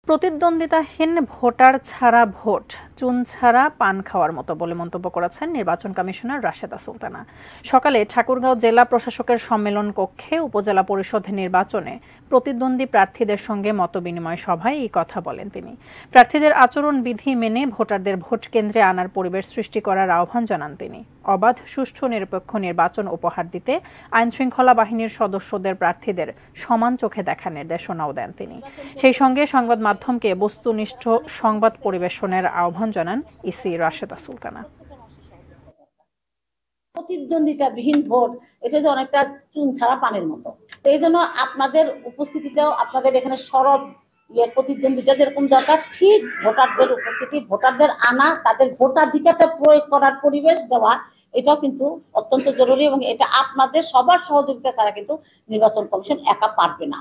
প্রতিদ্বন্দ্বিতাহীন voter ছাড়া vote চুন ছাড়া পান খাওয়ার মতো বলে মন্তব্য করেছেন নির্বাচন কমিশনার রাশেদা সুলতানা। সকালে ঠাকুরগাঁও জেলা প্রশাসকের সম্মেলন কক্ষে উপজেলা পরিষদ নির্বাচনে প্রতিদ্বন্দ্বী প্রার্থীদের সঙ্গে মতবিনিময় সভায় এই কথা বলেন তিনি। প্রার্থীদের আচরণ বিধি মেনে ভোটারদের ভোট কেন্দ্রে আনার পরিবেশ সৃষ্টি করার আহ্বান জানান তিনি। অবাধ, সুষ্ঠু, নিরপেক্ষ নির্বাচন উপহার দিতে আইনশৃঙ্খলা বাহিনীর সদস্যদের প্রার্থীদের সমান চোখে দেখার নির্দেশনাও দেন তিনি। সেই সঙ্গে সংবাদ মাধ্যমকে বস্তুনিষ্ঠ সংবাদ পরিবেশনের আহ্বান জানান ইসি রাশেদা সুলতানা। প্রতিদ্বন্দ্বিতাবিহীন ভোট এটা যে অনেকটা চুন ছাড়া পানের মতো। এই জন্য আপনাদের উপস্থিতিটাও আপনাদের এখানে সরব প্রতিদ্বন্দ্বিতা যেরকম দরকার, ঠিক ভোটারদের উপস্থিতি, ভোটারদের আনা, তাদের ভোটাধিকারটা প্রয়োগ করার পরিবেশ দেওয়া, এটাও কিন্তু অত্যন্ত জরুরি এবং এটা আপনাদের সবার সহযোগিতা ছাড়া কিন্তু নির্বাচন কমিশন একা পারবে না।